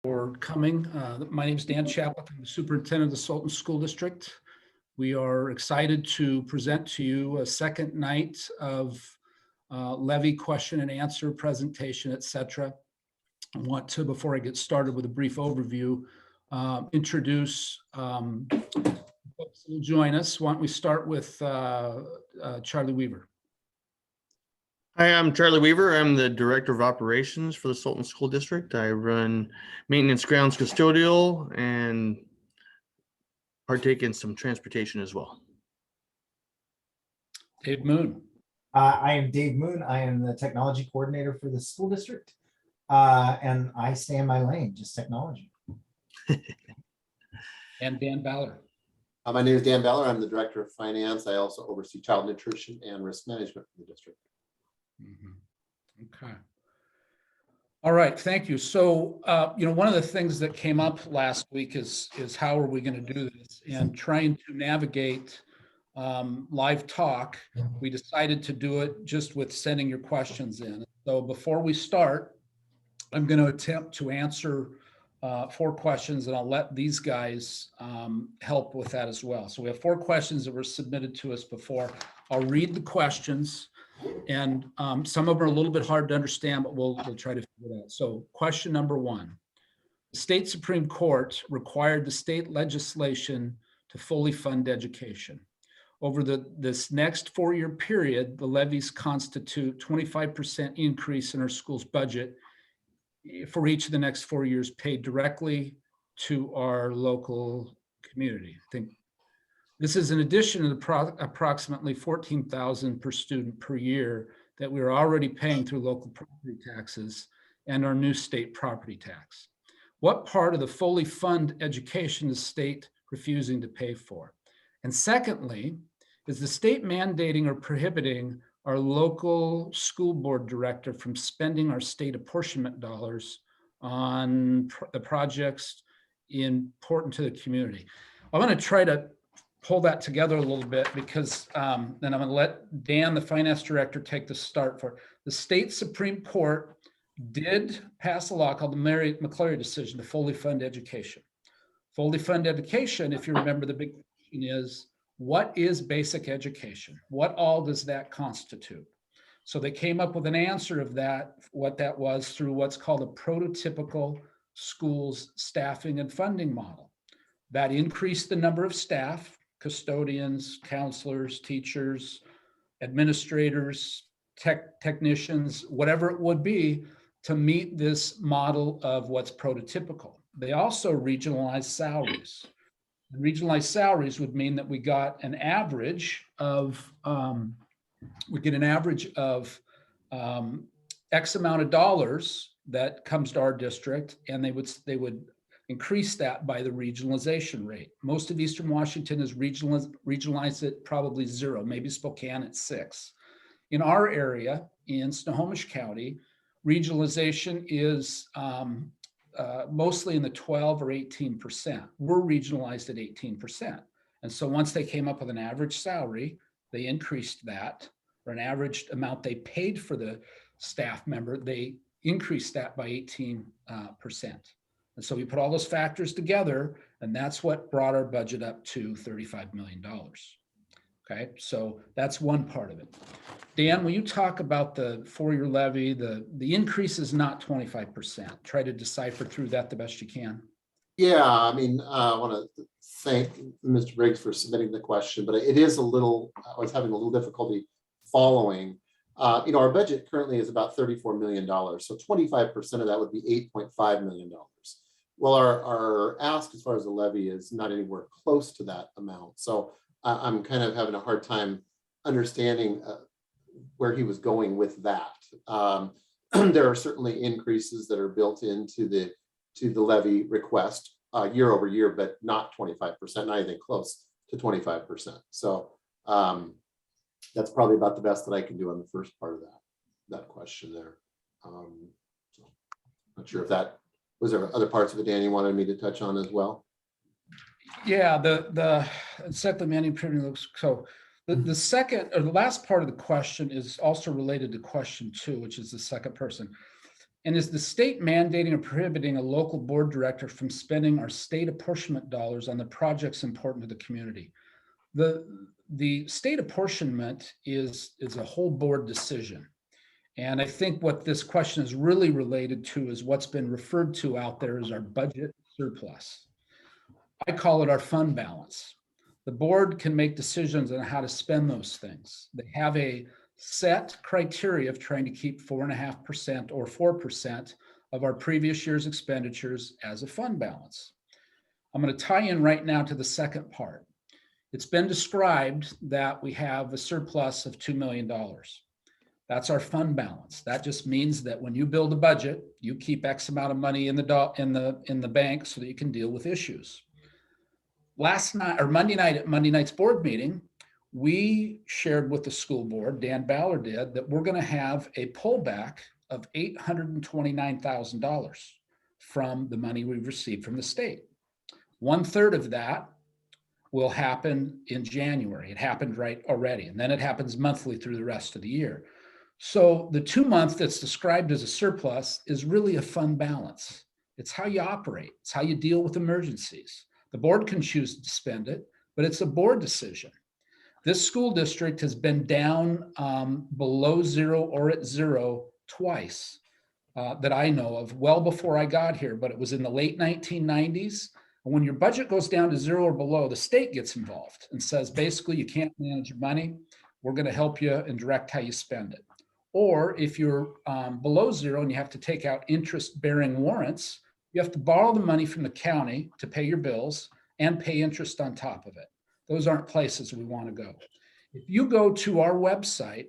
For coming. My name is Dan Chapwick. I'm the superintendent of the Sultan School District. We are excited to present to you a second night of levy question and answer presentation, etc. I want to, before I get started with a brief overview, introduce folks who will join us. Why don't we start with Charlie Weaver? Hi, I'm Charlie Weaver. I'm the Director of Operations for the Sultan School District. I run maintenance, grounds, custodial, and partake in some transportation as well. Dave Moon. I am Dave Moon. I am the technology coordinator for the school district. And I stay in my lane, just technology. And Dan Ballard. My name is Dan Ballard. I'm the Director of Finance. I also oversee child nutrition and risk management for the district. Okay. All right, thank you. So, one of the things that came up last week is how are we going to do this? And trying to navigate live talk, we decided to do it just with sending your questions in. So before we start, I'm going to attempt to answer 4 questions, and I'll let these guys help with that as well. So we have 4 questions that were submitted to us before. I'll read the questions. And some of them are a little bit hard to understand, but we'll try to figure it out. So question number 1, the state Supreme Court required the state legislation to fully fund education. Over this next 4-year period, the levies constitute 25% increase in our school's budget for each of the next 4 years paid directly to our local community. I think this is in addition to the approximately $14,000 per student per year that we are already paying through local property taxes and our new state property tax. What part of the fully fund education is state refusing to pay for? And secondly, is the state mandating or prohibiting our local school board director from spending our state apportionment dollars on the projects important to the community? I'm going to try to pull that together a little bit because then I'm going to let Dan, the finance director, take the start for it. The state Supreme Court did pass a law called the McCleary decision to fully fund education. Fully fund education, if you remember, the big question is, what is basic education? What all does that constitute? So they came up with an answer of that, what that was, through what's called a prototypical schools staffing and funding model. That increased the number of staff, custodians, counselors, teachers, administrators, technicians, whatever it would be, to meet this model of what's prototypical. They also regionalized salaries. Regionalized salaries would mean that we got an average of X amount of dollars that comes to our district, and they would increase that by the regionalization rate. Most of Eastern Washington is regionalized at probably 0, maybe Spokane at 6. In our area, in Snohomish County, regionalization is mostly in the 12 or 18%. We're regionalized at 18%. And so once they came up with an average salary, they increased that, or an average amount they paid for the staff member, they increased that by 18%. And so we put all those factors together, and that's what brought our budget up to $35 million. Okay, so that's one part of it. Dan, will you talk about the 4-year levy? The increase is not 25%. Try to decipher through that the best you can. Yeah, I mean, I want to thank Mr. Briggs for submitting the question, but it is I was having a little difficulty following. Our budget currently is about $34 million. So 25% of that would be $8.5 million. Well, our ask as far as the levy is not anywhere close to that amount. So I'm kind of having a hard time understanding where he was going with that. There are certainly increases that are built into the levy request year over year, but not 25%, not even close to 25%. So that's probably about the best that I can do on the first part of that question there. So not sure if that was there other parts of it, Dan, you wanted me to touch on as well. Yeah, the second manual printing looks so. The second or the last part of the question is also related to question 2, which is the second person. And is the state mandating or prohibiting a local board director from spending our state apportionment dollars on the projects important to the community? The state apportionment is a whole board decision. And I think what this question is really related to is what's been referred to out there as our budget surplus. I call it our fund balance. The board can make decisions on how to spend those things. They have a set criteria of trying to keep 4.5% or 4% of our previous year's expenditures as a fund balance. I'm going to tie in right now to the second part. It's been described that we have a surplus of $2 million. That's our fund balance. That just means that when you build a budget, you keep X amount of money in the bank so that you can deal with issues. Last night or Monday night at Monday night's board meeting, we shared with the school board, Dan Ballard did, that we're going to have a pullback of $829,000 from the money we've received from the state. 1/3 of that will happen in January. It happened right already, and then it happens monthly through the rest of the year. So the 2 month that's described as a surplus is really a fund balance. It's how you operate. It's how you deal with emergencies. The board can choose to spend it, but it's a board decision. This school district has been down below zero or at zero twice that I know of, well before I got here, but it was in the late 1990s. And when your budget goes down to zero or below, the state gets involved and says, basically, you can't manage your money. We're going to help you and direct how you spend it. Or if you're below zero and you have to take out interest-bearing warrants, you have to borrow the money from the county to pay your bills and pay interest on top of it. Those aren't places we want to go. If you go to our website,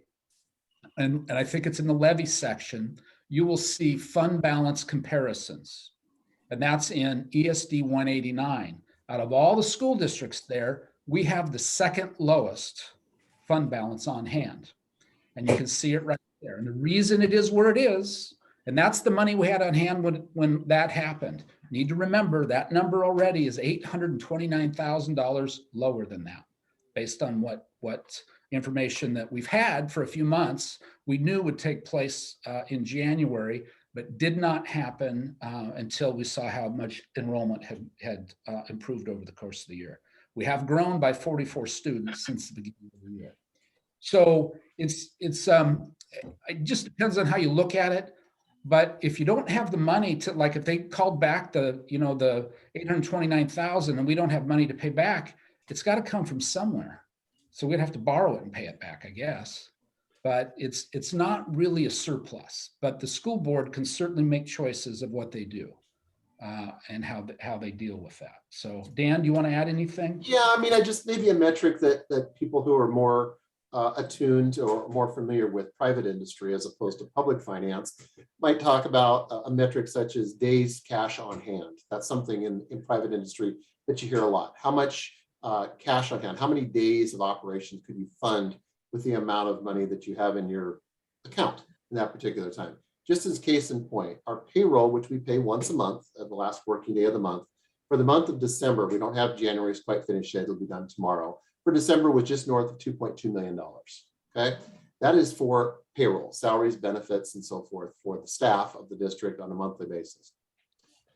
and I think it's in the levy section, you will see fund balance comparisons. And that's in ESD 189. Out of all the school districts there, we have the second lowest fund balance on hand. And you can see it right there. And the reason it is where it is, and that's the money we had on hand when that happened. Need to remember that number already is $829,000 lower than that, based on what information that we've had for a few months, we knew would take place in January, but did not happen until we saw how much enrollment had improved over the course of the year. We have grown by 44 students since the beginning of the year. So it just depends on how you look at it. But if you don't have the money to, like, if they called back the 829,000 and we don't have money to pay back, it's got to come from somewhere. So we'd have to borrow it and pay it back, I guess. But it's not really a surplus. But the school board can certainly make choices of what they do and how they deal with that. So Dan, do you want to add anything? Yeah, I mean, I just maybe a metric that people who are more attuned or more familiar with private industry as opposed to public finance might talk about a metric such as days cash on hand. That's something in private industry that you hear a lot. How much cash on hand, how many days of operations could you fund with the amount of money that you have in your account in that particular time? Just as case in point, our payroll, which we pay once a month at the last working day of the month, for the month of December, we don't have January's quite finished yet, it'll be done tomorrow. For December was just north of $2.2 million, okay? That is for payroll, salaries, benefits, and so forth for the staff of the district on a monthly basis.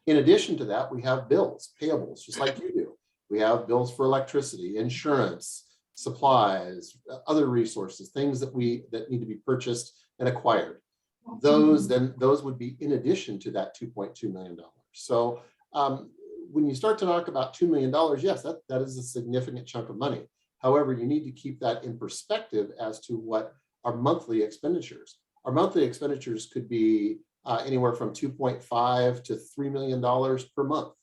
In addition to that, we have bills, payables, just like you do. We have bills for electricity, insurance, supplies, other resources, things that need to be purchased and acquired. Those would be in addition to that $2.2 million. So when you start to talk about $2 million, yes, that is a significant chunk of money. However, you need to keep that in perspective as to what our monthly expenditures. Our monthly expenditures could be anywhere from $2.5 to $3 million per month.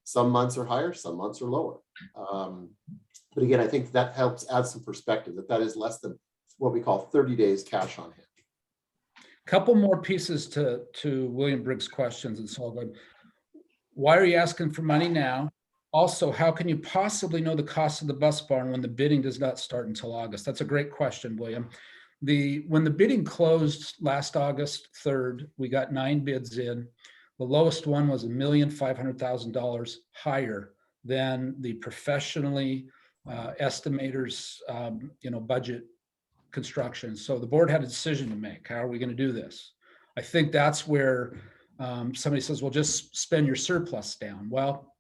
Some months are higher, some months are lower. But again, I think that helps add some perspective that is less than what we call 30 days cash on hand. Couple more pieces to William Briggs' questions, and so I'll go. Why are you asking for money now? Also, how can you possibly know the cost of the bus barn when the bidding does not start until August? That's a great question, William. When the bidding closed last August 3rd, we got 9 bids in. The lowest one was $1,500,000 higher than the professionally estimators, budget construction. So the board had a decision to make. How are we going to do this? I think that's where somebody says, well, just spend your surplus down. Well,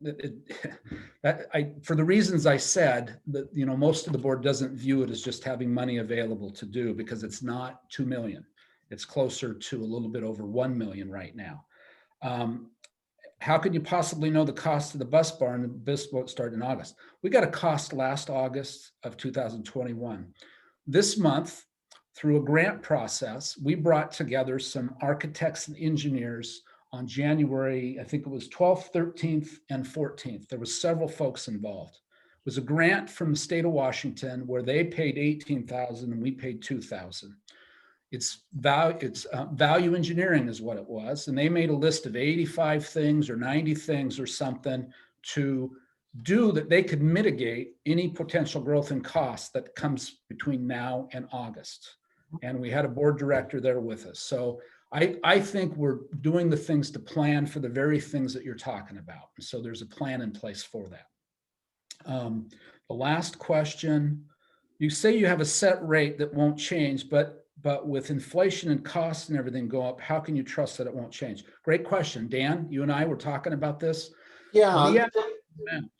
for the reasons I said, that, you know, most of the board doesn't view it as just having money available to do, because it's not 2 million. It's closer to a little bit over 1 million right now. How could you possibly know the cost of the bus barn? The bus won't start in August. We got a cost last August of 2021. This month, through a grant process, we brought together some architects and engineers on January, I think it was 12th, 13th, and 14th. There was several folks involved. It was a grant from the state of Washington where they paid 18,000 and we paid 2,000. It's value engineering is what it was. And they made a list of 85 things or 90 things or something to do that they could mitigate any potential growth in costs that comes between now and August. And we had a board director there with us. So I think we're doing the things to plan for the very things that you're talking about. So there's a plan in place for that. The last question, you say you have a set rate that won't change, but with inflation and costs and everything go up, how can you trust that it won't change? Great question. Dan, you and I were talking about this. Yeah.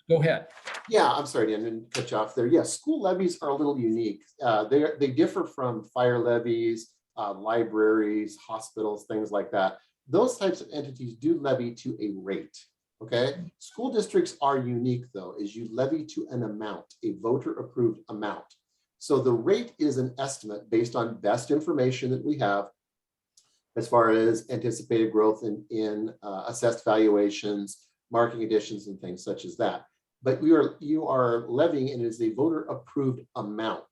Go ahead. Yeah, I'm sorry, Dan, I didn't cut you off there. Yeah, school levies are a little unique. They differ from fire levies, libraries, hospitals, things like that. Those types of entities do levy to a rate, okay? School districts are unique though, is you levy to an amount, a voter approved amount. So the rate is an estimate based on best information that we have as far as anticipated growth in assessed valuations, marking additions, and things such as that. But you are levying, and it is a voter approved amount,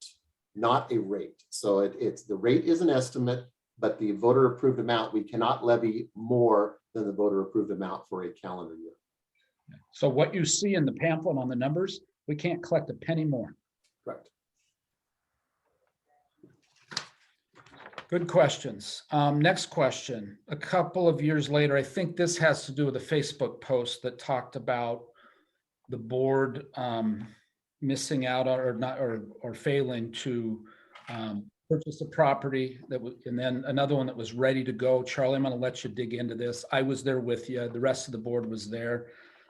not a rate. So it's the rate is an estimate, but the voter approved amount, we cannot levy more than the voter approved amount for a calendar year. So what you see in the pamphlet on the numbers, we can't collect a penny more. Correct. Good questions. Next question. A couple of years later, I think this has to do with a Facebook post that talked about the board missing out or not or failing to purchase a property that was, and then another one that was ready to go. Charlie, I'm going to let you dig into this. I was there with you. The rest of the board was there.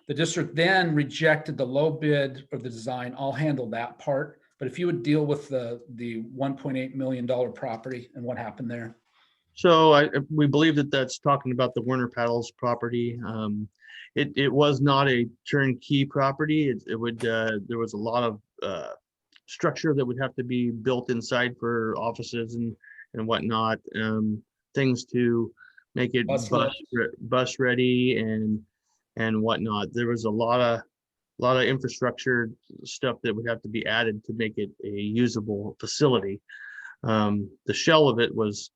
The district then rejected the low bid of the design. I'll handle that part. But if you would deal with the $1.8 million property and what happened there. So we believe that that's talking about the Werner Paddles property. It was not a turnkey property. There was a lot of structure that would have to be built inside for offices and whatnot. Things to make it bus ready and whatnot. There was a lot of infrastructure stuff that would have to be added to make it a usable facility. The shell of it was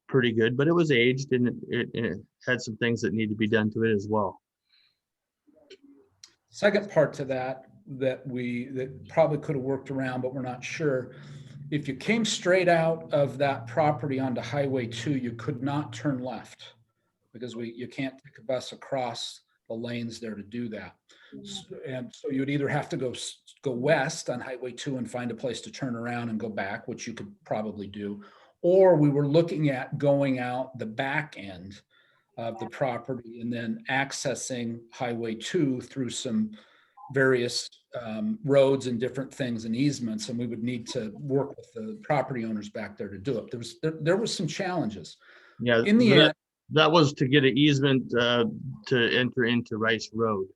pretty good, but it was aged and it had some things that need to be done to it as well. Second part to that probably could have worked around, but we're not sure. If you came straight out of that property onto Highway 2, you could not turn left because you can't take a bus across the lanes there to do that. And so you'd either have to go west on Highway 2 and find a place to turn around and go back, which you could probably do. Or we were looking at going out the back end of the property and then accessing Highway 2 through some various roads and different things and easements. And we would need to work with the property owners back there to do it. There was some challenges. Yeah, in the end, that was to get an easement to enter into Rice Road.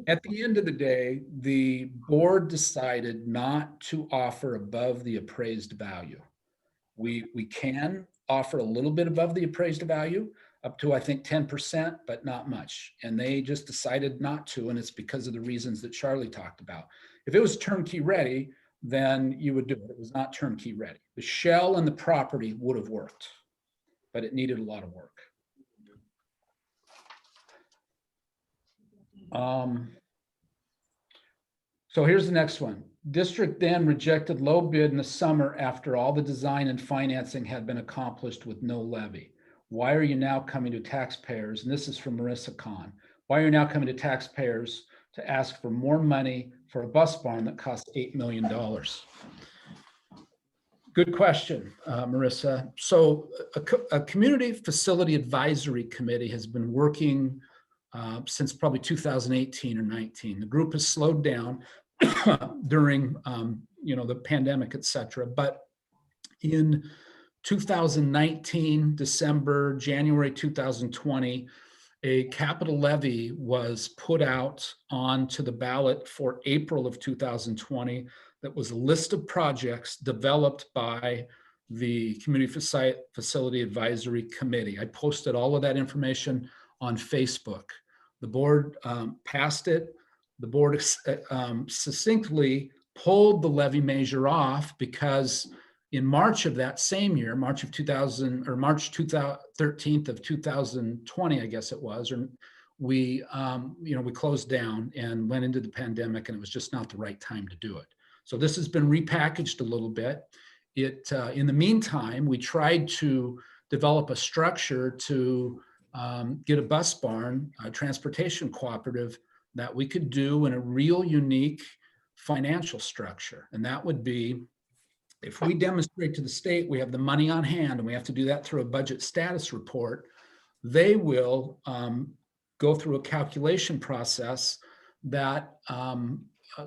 At the end of the day, the board decided not to offer above the appraised value. We can offer a little bit above the appraised value, up to I think 10%, but not much. And they just decided not to, and it's because of the reasons that Charlie talked about. If it was turnkey ready, then you would do it. It was not turnkey ready. The shell and the property would have worked, but it needed a lot of work. So here's the next one. District then rejected low bid in the summer after all the design and financing had been accomplished with no levy. Why are you now coming to taxpayers? And this is from Marissa Kahn. Why are you now coming to taxpayers to ask for more money for a bus barn that costs $8 million? Good question, Marissa. So a community facility advisory committee has been working since probably 2018 or 19. The group has slowed down during the pandemic, et cetera. But in 2019, December, January 2020, a capital levy was put out onto the ballot for April of 2020. That was a list of projects developed by the Community Facility Advisory Committee. I posted all of that information on Facebook. The board passed it. The board succinctly pulled the levy measure off because in March of that same year, March 13th of 2020, I guess it was, or we closed down and went into the pandemic, and it was just not the right time to do it. So this has been repackaged a little bit. In the meantime, we tried to develop a structure to get a bus barn, a transportation cooperative that we could do in a real unique financial structure. And that would be, if we demonstrate to the state we have the money on hand, and we have to do that through a budget status report, they will go through a calculation process that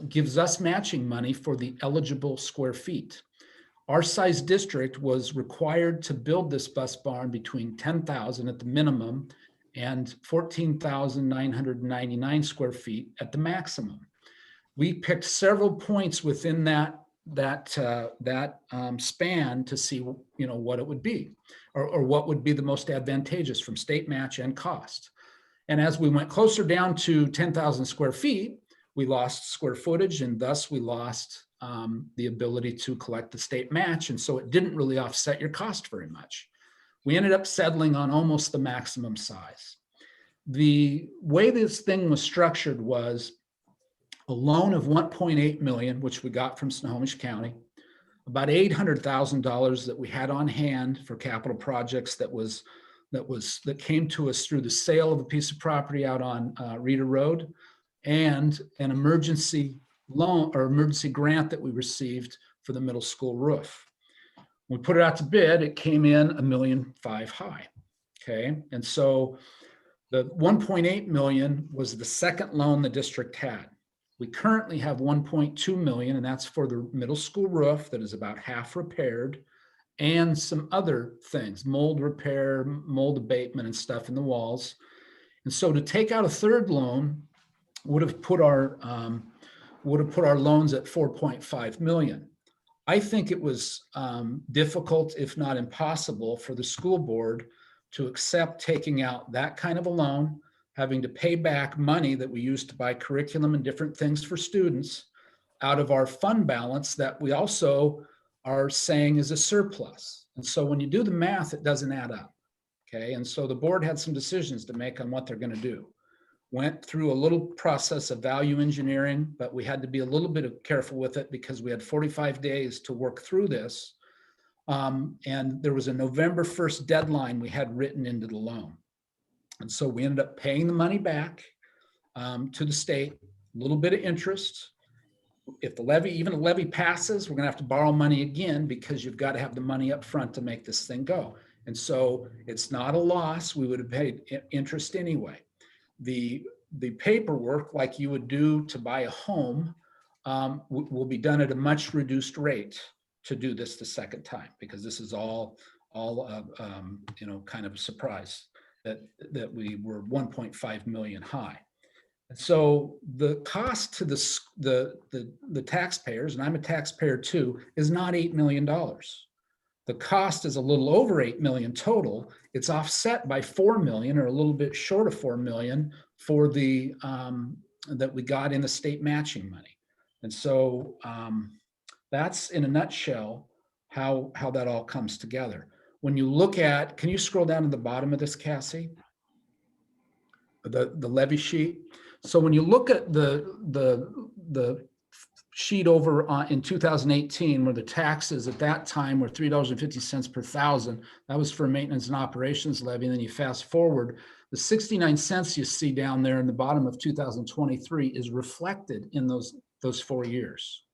gives us matching money for the eligible square feet. Our size district was required to build this bus barn between 10,000 at the minimum and 14,999 square feet at the maximum. We picked several points within that span to see what it would be, or what would be the most advantageous from state match and cost. And as we went closer down to 10,000 square feet, we lost square footage, and thus we lost the ability to collect the state match. And so it didn't really offset your cost very much. We ended up settling on almost the maximum size. The way this thing was structured was a loan of 1.8 million, which we got from Snohomish County, about $800,000 that we had on hand for capital projects that came to us through the sale of a piece of property out on Reeder Road, and an emergency loan or emergency grant that we received for the middle school roof. When we put it out to bid, it came in $1.5 million high. Okay, and so the 1.8 million was the second loan the district had. We currently have 1.2 million, and that's for the middle school roof that is about half repaired, and some other things, mold repair, mold abatement and stuff in the walls. And so to take out a third loan would have put our loans at 4.5 million. I think it was difficult, if not impossible, for the school board to accept taking out that kind of a loan, having to pay back money that we used to buy curriculum and different things for students out of our fund balance that we also are saying is a surplus. And so when you do the math, it doesn't add up. Okay, and so the board had some decisions to make on what they're going to do. Went through a little process of value engineering, but we had to be a little bit careful with it because we had 45 days to work through this. And there was a November 1st deadline we had written into the loan. And so we ended up paying the money back to the state, a little bit of interest. If the levy, even a levy passes, we're gonna have to borrow money again because you've got to have the money up front to make this thing go. And so it's not a loss. We would have paid interest anyway. The paperwork, like you would do to buy a home, will be done at a much reduced rate to do this the second time, because this is all kind of a surprise that we were 1.5 million high. And so the cost to the taxpayers, and I'm a taxpayer too, is not $8 million. The cost is a little over 8 million total. It's offset by 4 million, or a little bit short of 4 million, for the that we got in the state matching money. And so that's in a nutshell how that all comes together. When you look at, can you scroll down to the bottom of this, Cassie? The levy sheet. So when you look at the sheet over in 2018, where the taxes at that time were $3.50 per thousand, that was for maintenance and operations levy. And then you fast forward, the 69 cents you see down there in the bottom of 2023 is reflected in those 4 years.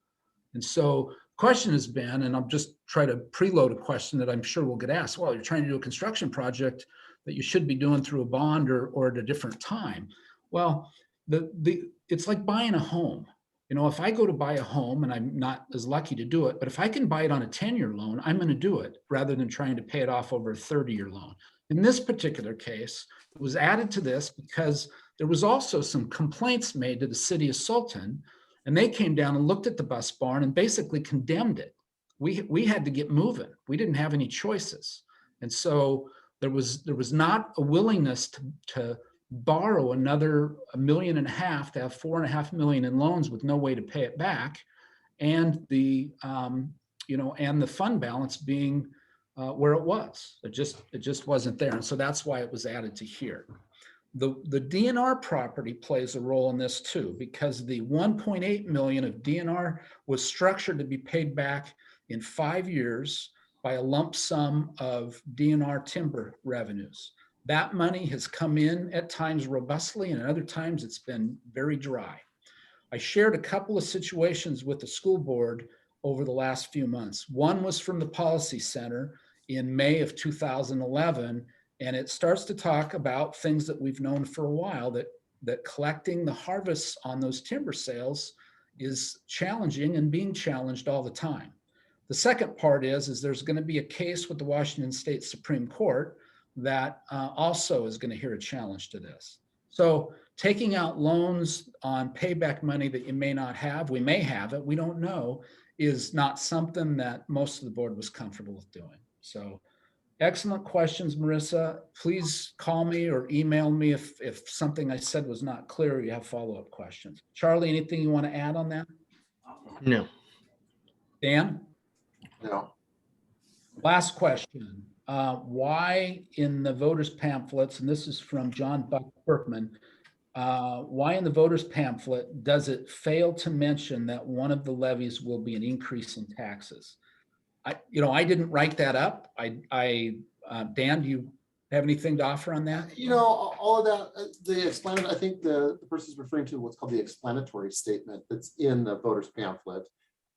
And so question has been, and I'll just try to preload a question that I'm sure will get asked. Well, you're trying to do a construction project that you should be doing through a bond or at a different time. Well, it's like buying a home. You know, if I go to buy a home and I'm not as lucky to do it, but if I can buy it on a 10-year loan, I'm going to do it rather than trying to pay it off over a 30-year loan. In this particular case, it was added to this because there was also some complaints made to the city of Sultan, and they came down and looked at the bus barn and basically condemned it. We had to get moving. We didn't have any choices. And so there was not a willingness to borrow another $1.5 million to have $4.5 million in loans with no way to pay it back, and the and the fund balance being where it was. It just wasn't there, and so that's why it was added to here. The DNR property plays a role in this too, because the 1.8 million of DNR was structured to be paid back in 5 years by a lump sum of DNR timber revenues. That money has come in at times robustly, and at other times it's been very dry. I shared a couple of situations with the school board over the last few months. One was from the Policy Center in May of 2011, and it starts to talk about things that we've known for a while, that collecting the harvests on those timber sales is challenging and being challenged all the time. The second part is there's going to be a case with the Washington State Supreme Court that also is going to hear a challenge to this. So taking out loans on payback money that you may not have, we may have it, we don't know, is not something that most of the board was comfortable with doing. So excellent questions, Marissa. Please call me or email me if something I said was not clear or you have follow-up questions. Charlie, anything you want to add on that? No. Dan? No. Last question. Why in the voters pamphlets, and this is from John Berkman, why in the voters pamphlet does it fail to mention that one of the levies will be an increase in taxes? I didn't write that up. Dan, do you have anything to offer on that? All of that, the explanatory, I think the person's referring to what's called the explanatory statement that's in the voters pamphlet.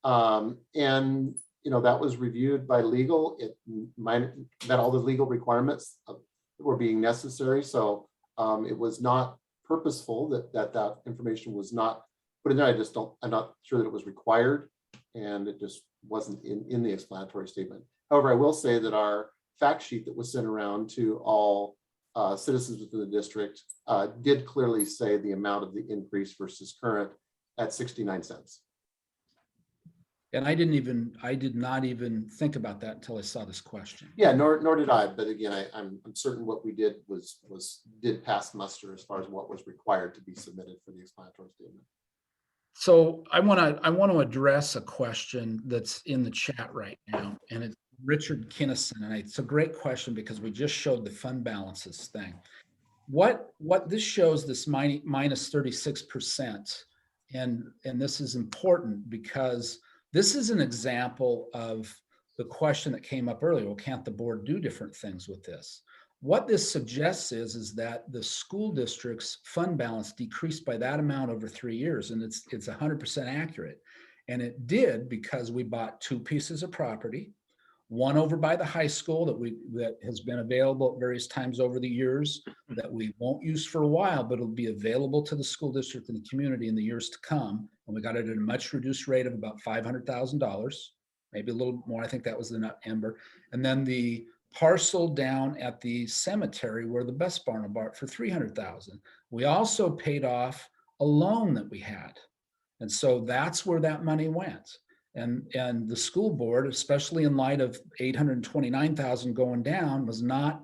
And that was reviewed by legal. It met all the legal requirements that were being necessary. So it was not purposeful that information was not put in there. I'm not sure that it was required, and it just wasn't in the explanatory statement. However, I will say that our fact sheet that was sent around to all citizens within the district did clearly say the amount of the increase versus current at 69 cents. And I did not even think about that until I saw this question. Yeah, nor did I. But again, I'm certain what we did did pass muster as far as what was required to be submitted for the explanatory statement. So I want to address a question that's in the chat right now, and it's Richard Kinnison, and it's a great question because we just showed the fund balances thing. What this shows, this minus 36%, and this is important because this is an example of the question that came up earlier. Well, can't the board do different things with this? What this suggests is that the school district's fund balance decreased by that amount over 3 years, and it's 100% accurate. And it did because we bought 2 pieces of property, one over by the high school that has been available at various times over the years that we won't use for a while, but it'll be available to the school district and the community in the years to come. And we got it at a much reduced rate of about $500,000, maybe a little more. I think that was the number. And then the parcel down at the cemetery where the bus barn are bought for $300,000. We also paid off a loan that we had. And so that's where that money went. And the school board, especially in light of $829,000 going down, was not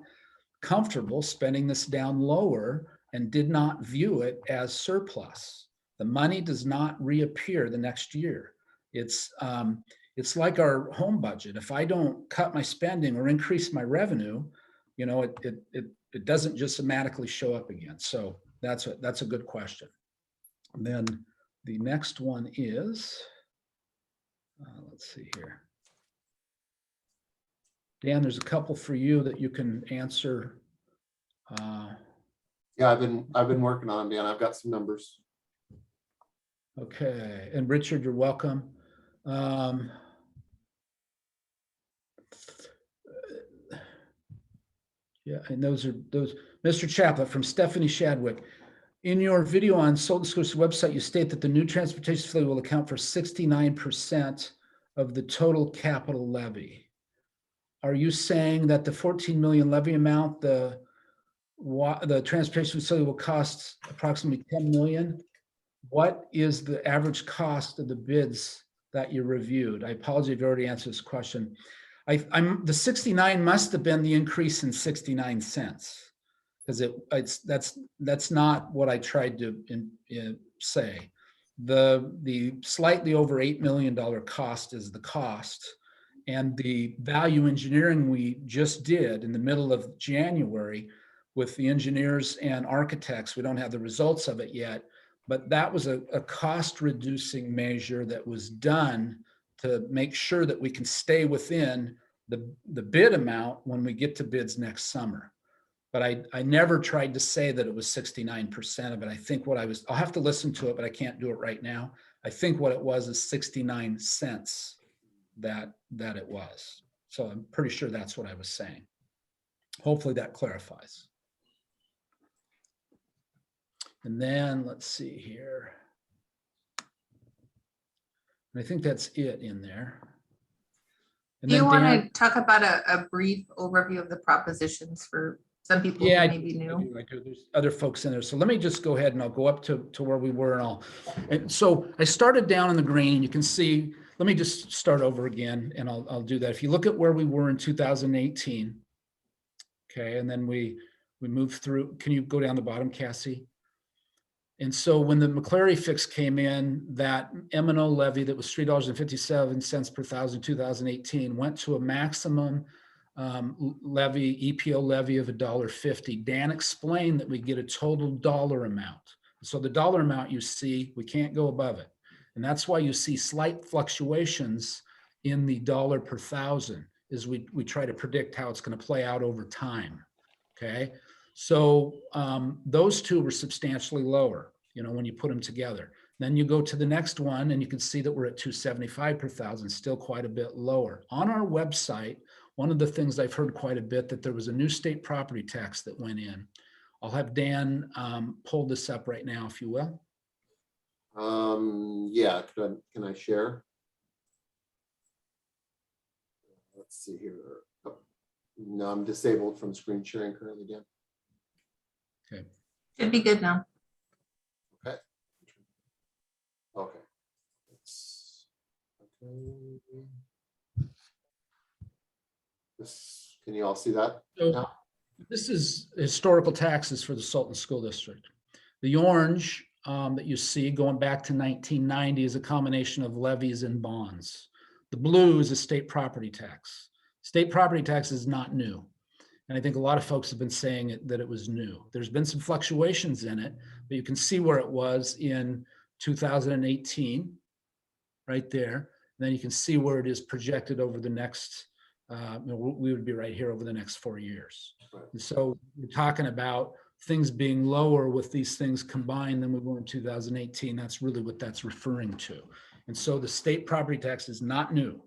comfortable spending this down lower and did not view it as surplus. The money does not reappear the next year. It's like our home budget. If I don't cut my spending or increase my revenue, it doesn't just automatically show up again. So that's a good question. And then the next one is, let's see here. Dan, there's a couple for you that you can answer. Yeah, I've been working on them, Dan. I've got some numbers. Okay, and Richard, you're welcome. Yeah, and those, Mr. Chaplet from Stephanie Shadwick. In your video on Sultan School's website, you state that the new transportation facility will account for 69% of the total capital levy. Are you saying that the 14 million levy amount, the transportation facility will cost approximately 10 million? What is the average cost of the bids that you reviewed? I apologize if you already answered this question. The 69 must have been the increase in 69 cents, because that's not what I tried to say. The slightly over $8 million cost is the cost, and the value engineering we just did in the middle of January with the engineers and architects. We don't have the results of it yet, but that was a cost reducing measure that was done to make sure that we can stay within the bid amount when we get to bids next summer. But I never tried to say that it was 69% of it. I think I'll have to listen to it, but I can't do it right now. I think what it was is 69 cents that it was. So I'm pretty sure that's what I was saying. Hopefully that clarifies. And then let's see here. I think that's it in there. And Do you then want Dan- to talk about a brief overview of the propositions for some people Yeah, who I may be new? do. There's other folks in there. So let me just go ahead and I'll go up to where we were and so I started down in the green. You can see, let me just start over again and I'll do that. If you look at where we were in 2018, okay, and then we moved through. Can you go down the bottom, Cassie? And so when the McCleary fix came in, that M&O levy that was $3.57 per thousand 2018 went to a maximum levy, EPO levy of $1.50. Dan explained that we get a total dollar amount. So the dollar amount you see, we can't go above it. And that's why you see slight fluctuations in the dollar per thousand, is we try to predict how it's going to play out over time. Okay. So those two were substantially lower, when you put them together. Then you go to the next one and you can see that we're at 275 per thousand, still quite a bit lower. On our website, one of the things I've heard quite a bit, that there was a new state property tax that went in. I'll have Dan pull this up right now, if you will. Yeah, can I share? Let's see here. Oh, no, I'm disabled from screen sharing currently, Dan. Okay. Should be good now. Okay. Okay. Can you all see that? So now? this is historical taxes for the Sultan School District. The orange that you see going back to 1990 is a combination of levies and bonds. The blue is a state property tax. State property tax is not new. And I think a lot of folks have been saying that it was new. There's been some fluctuations in it, but you can see where it was in 2018, right there. And then you can see where it is projected over the next, we would be right here over the next 4 years. Right. And so we're talking about things being lower with these things combined than we were in 2018. That's really what that's referring to. And so the state property tax is not new.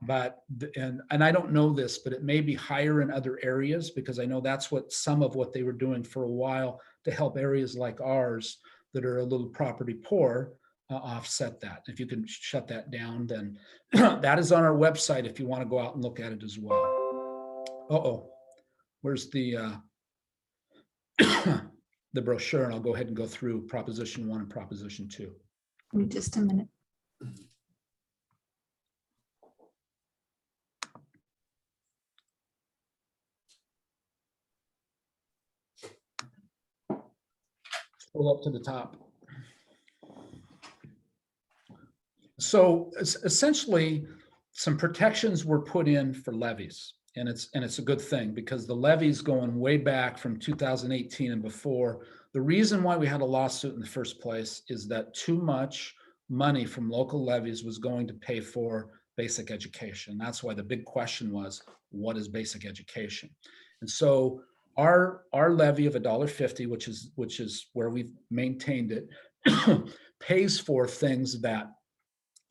But and I don't know this, but it may be higher in other areas, because I know that's what some of what they were doing for a while to help areas like ours that are a little property poor offset that. If you can shut that down, then that is on our website if you want to go out and look at it as well. Where's the the brochure? And I'll go ahead and go through Proposition 1 and Proposition 2. Give me just a minute. Scroll up to the top. So essentially, some protections were put in for levies, and it's a good thing, because the levies going way back from 2018 and before. The reason why we had a lawsuit in the first place is that too much money from local levies was going to pay for basic education. That's why the big question was, what is basic education? And so our levy of $1.50, which is where we've maintained it, pays for things that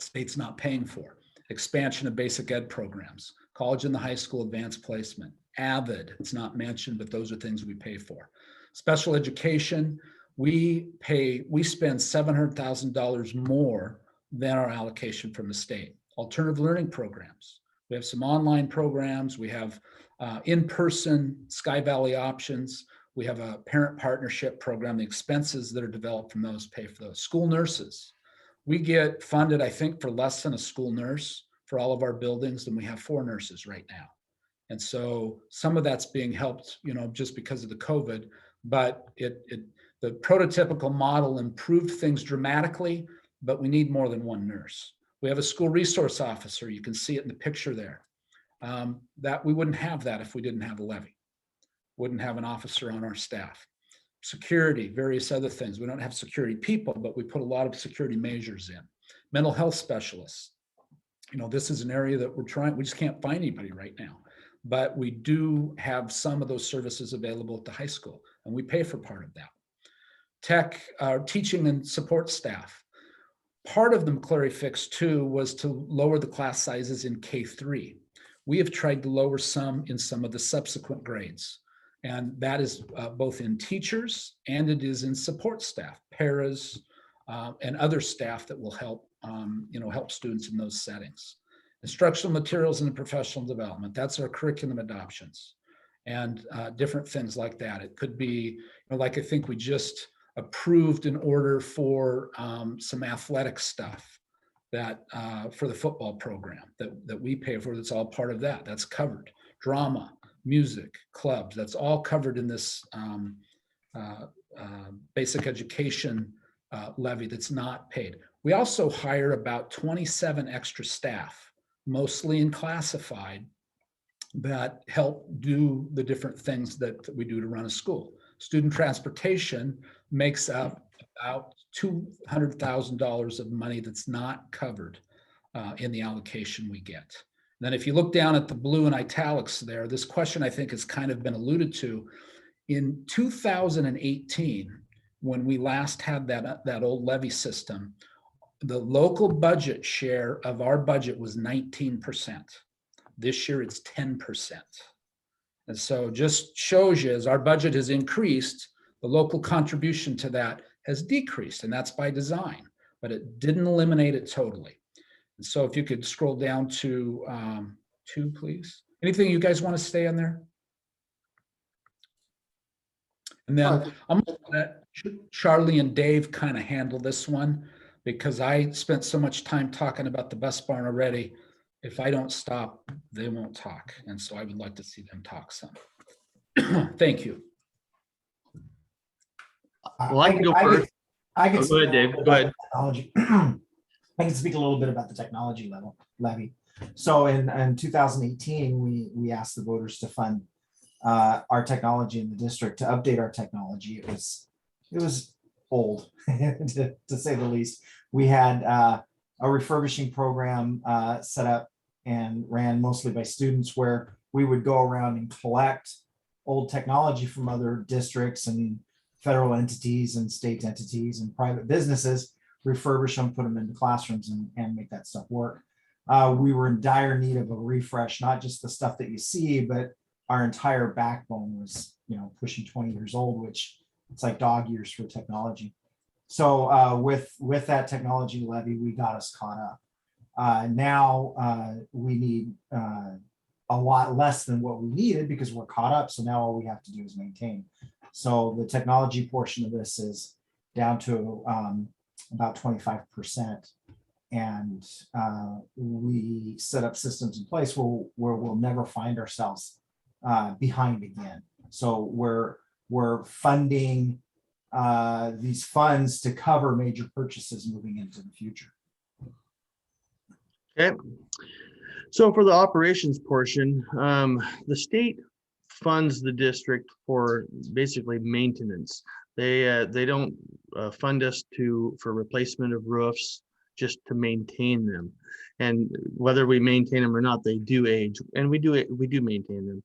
state's not paying for. Expansion of basic ed programs, college and the high school advanced placement, Avid, it's not mentioned, but those are things we pay for. Special education, we spend $700,000 more than our allocation from the state. Alternative learning programs. We have some online programs. We have in-person Sky Valley options. We have a parent partnership program. The expenses that are developed from those pay for those. School nurses. We get funded, I think, for less than a school nurse for all of our buildings, and we have 4 nurses right now. And so some of that's being helped, just because of the COVID, but the prototypical model improved things dramatically, but we need more than 1 nurse. We have a school resource officer. You can see it in the picture there. That we wouldn't have that if we didn't have a levy. Wouldn't have an officer on our staff. Security, various other things. We don't have security people, but we put a lot of security measures in. Mental health specialists. This is an area that we just can't find anybody right now. But we do have some of those services available at the high school, and we pay for part of that. Tech, teaching and support staff. Part of the McCleary fix too was to lower the class sizes in K-3. We have tried to lower some in some of the subsequent grades. And that is both in teachers and it is in support staff, paras, and other staff that will help, help students in those settings. Instructional materials and professional development, that's our curriculum adoptions and different things like that. It could be, like I think we just approved an order for some athletic stuff that for the football program that we pay for. That's all part of that. That's covered. Drama, music, clubs, that's all covered in this basic education levy that's not paid. We also hire about 27 extra staff, mostly in classified, that help do the different things that we do to run a school. Student transportation makes up about $200,000 of money that's not covered in the allocation we get. Then if you look down at the blue and italics there, this question I think has kind of been alluded to. In 2018, when we last had that old levy system, the local budget share of our budget was 19%. This year it's 10%. And so just shows you as our budget has increased, the local contribution to that has decreased, and that's by design, but it didn't eliminate it totally. And so if you could scroll down to 2, please. Anything you guys want to stay on there? And then I'm going to let Charlie and Dave kind of handle this one because I spent so much time talking about the bus barn already. If I don't stop, they won't talk. And so I would like to see them talk some. Thank you. Well, I can go first. I can Go ahead, Dave. Go ahead. Technology. I can speak a little bit about the technology levy. So in 2018, we asked the voters to fund our technology in the district, to update our technology. It was old, to say the least. We had a refurbishing program set up and ran mostly by students, where we would go around and collect old technology from other districts and federal entities and state entities and private businesses, refurbish them, put them into classrooms and make that stuff work. We were in dire need of a refresh, not just the stuff that you see, but our entire backbone was, pushing 20 years old, which it's like dog years for technology. So with that technology levy, we got us caught up. Now we need a lot less than what we needed because we're caught up. So now all we have to do is maintain. So the technology portion of this is down to about 25%. And we set up systems in place where we'll never find ourselves behind again. So we're funding these funds to cover major purchases moving into the future. Okay. So for the operations portion, the state funds the district for basically maintenance. They don't fund us for replacement of roofs, just to maintain them. And whether we maintain them or not, they do age, and we do maintain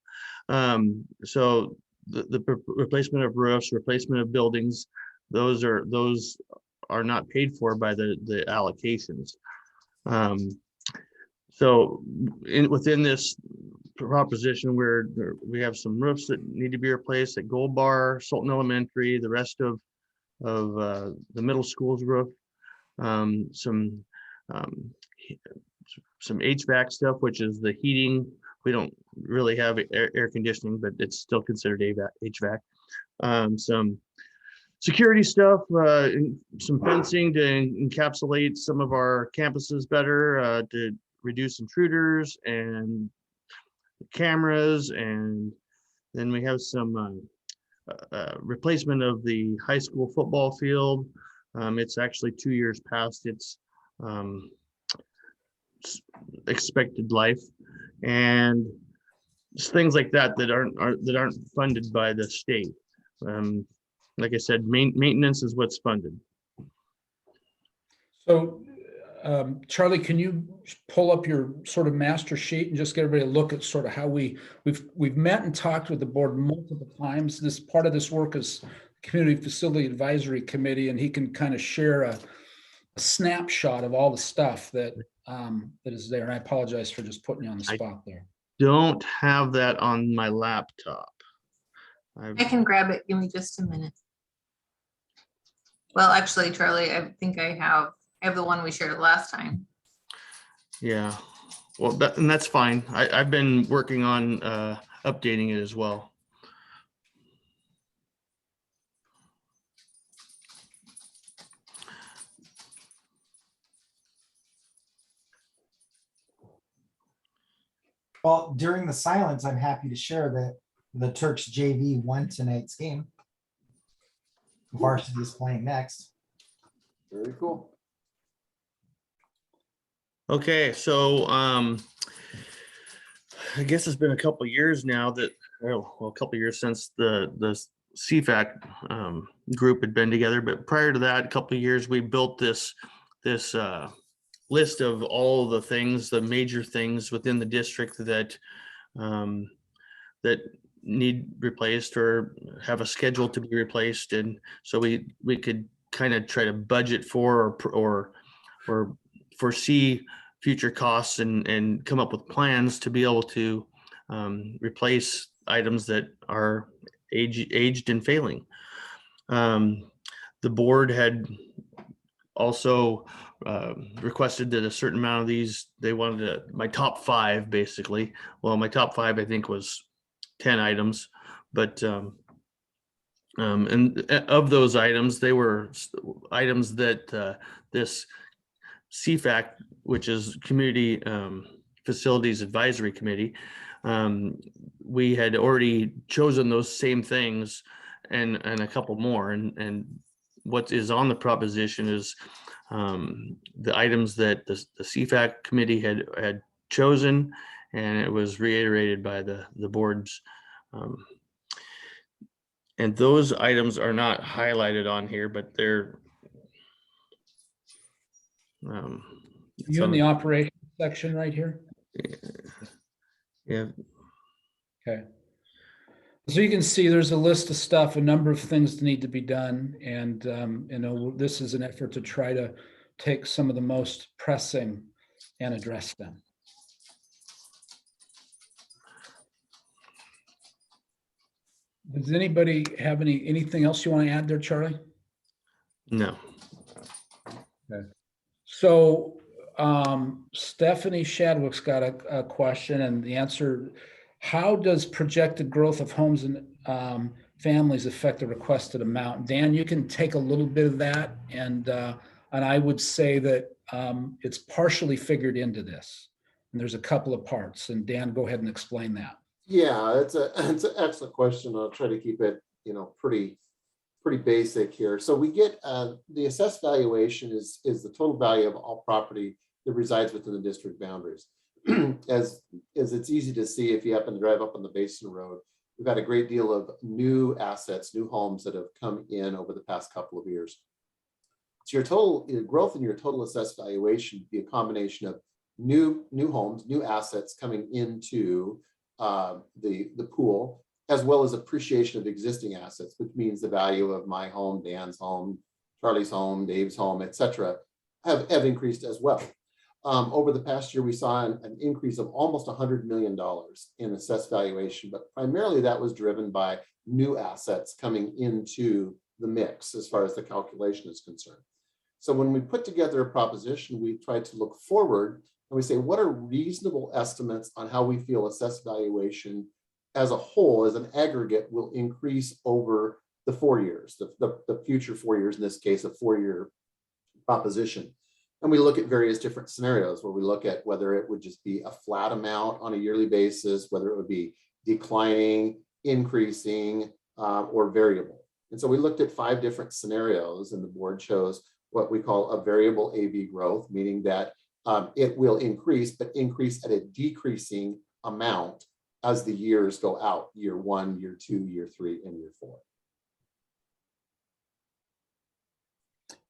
them. So the replacement of roofs, replacement of buildings, those are not paid for by the allocations. So within this proposition where we have some roofs that need to be replaced at Gold Bar, Sultan Elementary, the rest of the middle school's roof. Some HVAC stuff, which is the heating. We don't really have air conditioning, but it's still considered HVAC. Some security stuff, some fencing to encapsulate some of our campuses better, to reduce intruders and cameras. And then we have some replacement of the high school football field. It's actually 2 years past its expected life, and things like that that aren't funded by the state. Like I said, maintenance is what's funded. So, Charlie, can you pull up your sort of master sheet and just get everybody to look at sort of how we've met and talked with the board multiple times. This part of this work is Community Facility Advisory Committee, and he can kind of share a snapshot of all the stuff that is there. And I apologize for just putting you on the spot there. Don't have that on my laptop. I can grab it. Give me just a minute. Well, actually, Charlie, I think I have the one we shared last time. Yeah, well, and that's fine. I've been working on updating it as well. Well, during the silence, I'm happy to share that the Turks JV won tonight's game. Varsity is playing next. Very cool. Okay, so I guess it's been a couple of years now that, well, a couple of years since the CFAC group had been together. But prior to that, a couple of years, we built this list of all the things, the major things within the district that that need replaced or have a schedule to be replaced. And so we could kind of try to budget for or foresee future costs and come up with plans to be able to replace items that are aged and failing. The board had also requested that a certain amount of these, they wanted my top 5 basically. Well, my top 5 I think was 10 items, but and of those items, they were items that this CFAC, which is Community Facilities Advisory Committee, we had already chosen those same things and a couple more. And what is on the proposition is the items that the CFAC committee had chosen, and it was reiterated by the boards. And those items are not highlighted on here, but they're You in the operations section right here? yeah. Okay. So you can see there's a list of stuff, a number of things that need to be done. And, you know, this is an effort to try to take some of the most pressing and address them. Does anybody have anything else you want to add there, Charlie? No. Okay. So Stephanie Shadwick's got a question, and the answer: how does projected growth of homes and families affect the requested amount? Dan, you can take a little bit of that, and I would say that it's partially figured into this, and there's a couple of parts. And Dan, go ahead and explain that. Yeah, it's an excellent question. I'll try to keep it, pretty basic here. So we get the assessed valuation is the total value of all property that resides within the district boundaries. As it's easy to see if you happen to drive up on the Basin Road, we've had a great deal of new assets, new homes that have come in over the past couple of years. So your growth in your total assessed valuation would be a combination of new homes, new assets coming into the pool, as well as appreciation of existing assets, which means the value of my home, Dan's home, Charlie's home, Dave's home, etc., have increased as well. Over the past year, we saw an increase of almost $100 million in assessed valuation, but primarily that was driven by new assets coming into the mix as far as the calculation is concerned. So when we put together a proposition, we try to look forward and we say, what are reasonable estimates on how we feel assessed valuation as a whole, as an aggregate, will increase over the 4 years, the future 4 years, in this case, a 4-year proposition. And we look at various different scenarios where we look at whether it would just be a flat amount on a yearly basis, whether it would be declining, increasing, or variable. And so we looked at 5 different scenarios, and the board chose what we call a variable A/B growth, meaning that it will increase, but increase at a decreasing amount as the years go out, year 1, year 2, year 3, and year 4.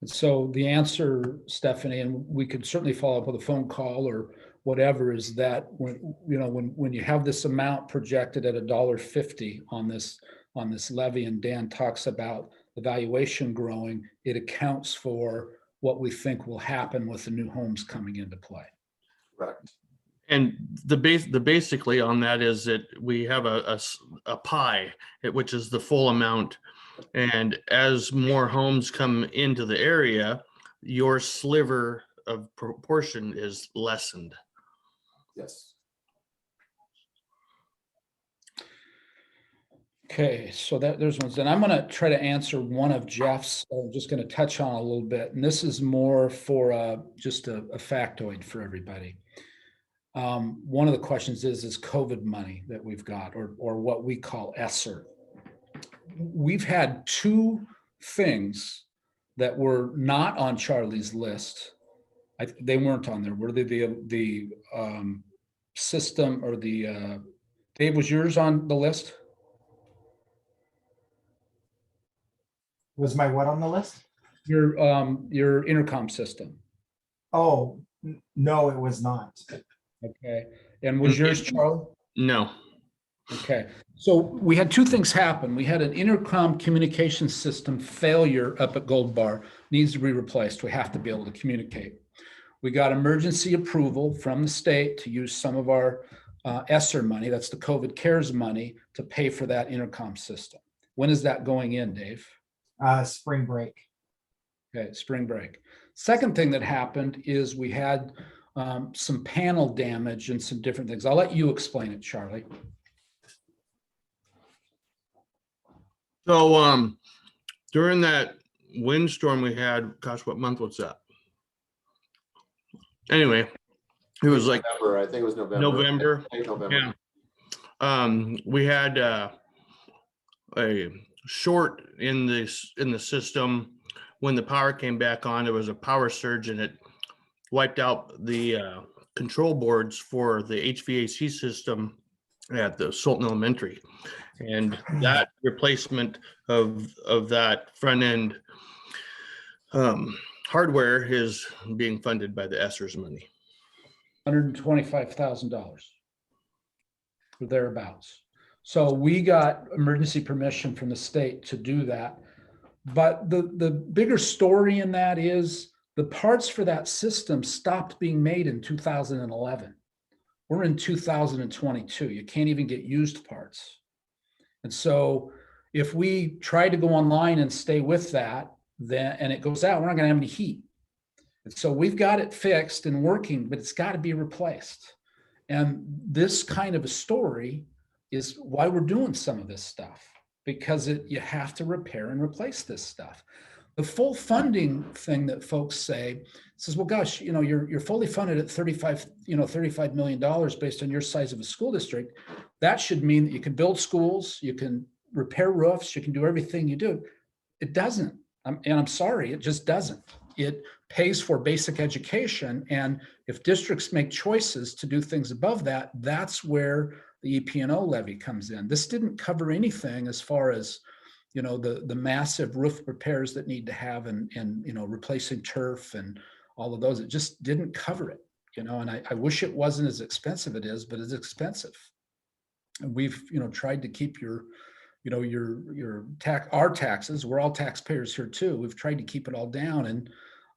So the answer, Stephanie, and we could certainly follow up with a phone call or whatever, is that when you have this amount projected at $1.50 on this levy, and Dan talks about the valuation growing, it accounts for what we think will happen with the new homes coming into play. Correct. And the basically on that is that we have a pie, which is the full amount. And as more homes come into the area, your sliver of proportion is lessened. Yes. Okay, so there's ones. And I'm going to try to answer one of Jeff's. I'm just going to touch on a little bit. And this is more for just a factoid for everybody. One of the questions is COVID money that we've got, or what we call ESSER. We've had 2 things that were not on Charlie's list. They weren't on there. Were they the system, or the Dave, was yours on the list? Was my what on the list? Your intercom system. Oh, no, it was not. Okay. And was yours, Charlie? No. Okay. So we had 2 things happen. We had an intercom communication system failure up at Gold Bar, needs to be replaced. We have to be able to communicate. We got emergency approval from the state to use some of our ESSER money, that's the COVID CARES money, to pay for that intercom system. When is that going in, Dave? Spring break. Okay, spring break. Second thing that happened is we had some panel damage and some different things. I'll let you explain it, Charlie. So during that windstorm we had, gosh, what month was that? Anyway, it was like November, I think it was November. November. Late November. Yeah. We had a short in the system. When the power came back on, there was a power surge, and it wiped out the control boards for the HVAC system at the Sultan Elementary. And that replacement of that front end hardware is being funded by the ESSER's money. $125,000 or thereabouts. So we got emergency permission from the state to do that. But the bigger story in that is the parts for that system stopped being made in 2011. We're in 2022. You can't even get used parts. And so if we try to go online and stay with that, then, and it goes out, we're not going to have any heat. And so we've got it fixed and working, but it's got to be replaced. And this kind of a story is why we're doing some of this stuff, because you have to repair and replace this stuff. The full funding thing that folks say says, well, gosh, you're fully funded at $35 million based on your size of a school district. That should mean that you can build schools, you can repair roofs, you can do everything you do. It doesn't. And I'm sorry, it just doesn't. It pays for basic education. And if districts make choices to do things above that, that's where the EP&O levy comes in. This didn't cover anything as far as, the massive roof repairs that need to have and replacing turf and all of those. It just didn't cover it, and I wish it wasn't as expensive it is, but it's expensive. And we've, tried to keep our taxes, we're all taxpayers here too. We've tried to keep it all down. And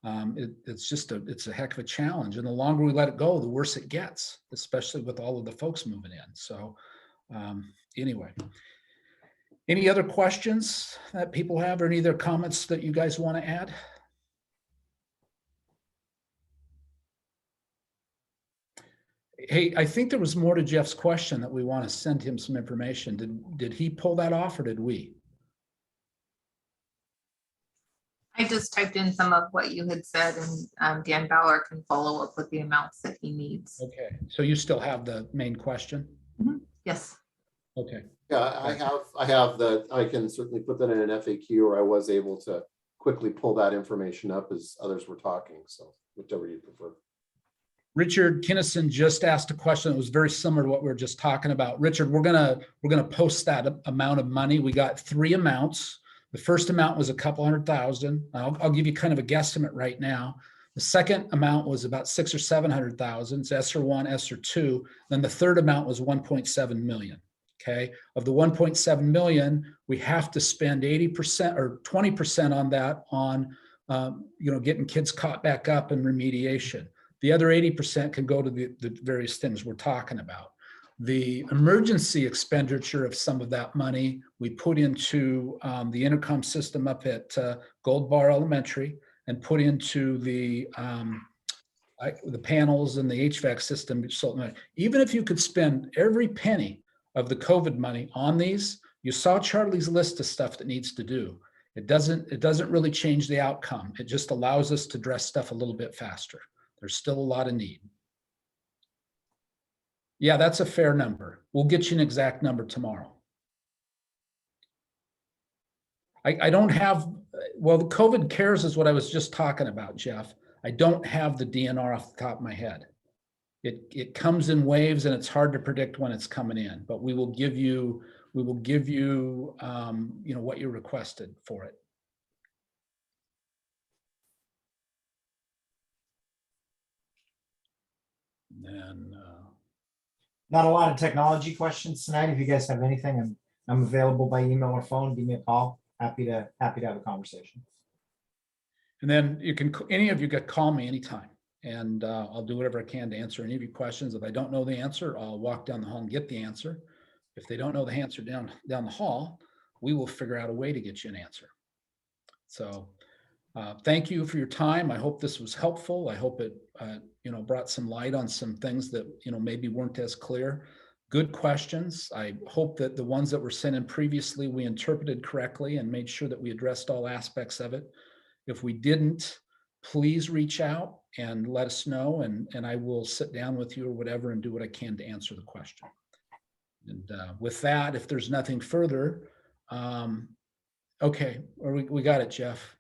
It's a heck of a challenge. And the longer we let it go, the worse it gets, especially with all of the folks moving in. So anyway, any other questions that people have or any other comments that you guys want to add? Hey, I think there was more to Jeff's question that we want to send him some information. Did he pull that off or did we? I just typed in some of what you had said, and Dan Bauer can follow up with the amounts that he needs. Okay, so you still have the main question? Yes. Okay. Yeah, I have that. I can certainly put that in an FAQ, or I was able to quickly pull that information up as others were talking. So whichever you prefer. Richard Kinnison just asked a question that was very similar to what we were just talking about. Richard, we're gonna post that amount of money. We got 3 amounts. The first amount was a couple $100,000. I'll give you kind of a guesstimate right now. The second amount was about 600,000 or 700,000. It's ESSER 1, ESSER 2. Then the third amount was 1.7 million. Okay, of the 1.7 million, we have to spend 80% or 20% on that on getting kids caught back up and remediation. The other 80% can go to the various things we're talking about. The emergency expenditure of some of that money we put into the intercom system up at Gold Bar Elementary and put into the panels and the HVAC system. So even if you could spend every penny of the COVID money on these, you saw Charlie's list of stuff that needs to do. It doesn't really change the outcome. It just allows us to address stuff a little bit faster. There's still a lot of need. Yeah, that's a fair number. We'll get you an exact number tomorrow. I don't have, well, the COVID CARES is what I was just talking about, Jeff. I don't have the DNR off the top of my head. It comes in waves and it's hard to predict when it's coming in, but we will give you what you requested for it. And then Not a lot of technology questions tonight. If you guys have anything, I'm available by email or phone. Give me a call. Happy to have a conversation. And then any of you can call me anytime and I'll do whatever I can to answer any of your questions. If I don't know the answer, I'll walk down the hall and get the answer. If they don't know the answer down the hall, we will figure out a way to get you an answer. So thank you for your time. I hope this was helpful. I hope it brought some light on some things that maybe weren't as clear. Good questions. I hope that the ones that were sent in previously we interpreted correctly and made sure that we addressed all aspects of it. If we didn't, please reach out and let us know, and I will sit down with you or whatever and do what I can to answer the question. And with that, if there's nothing further, okay, we got it, Jeff.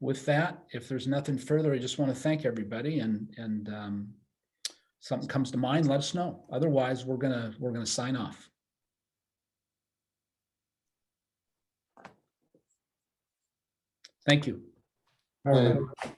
With that, if there's nothing further, I just want to thank everybody, and something comes to mind, let us know. Otherwise, we're gonna sign off. Thank you. All right. And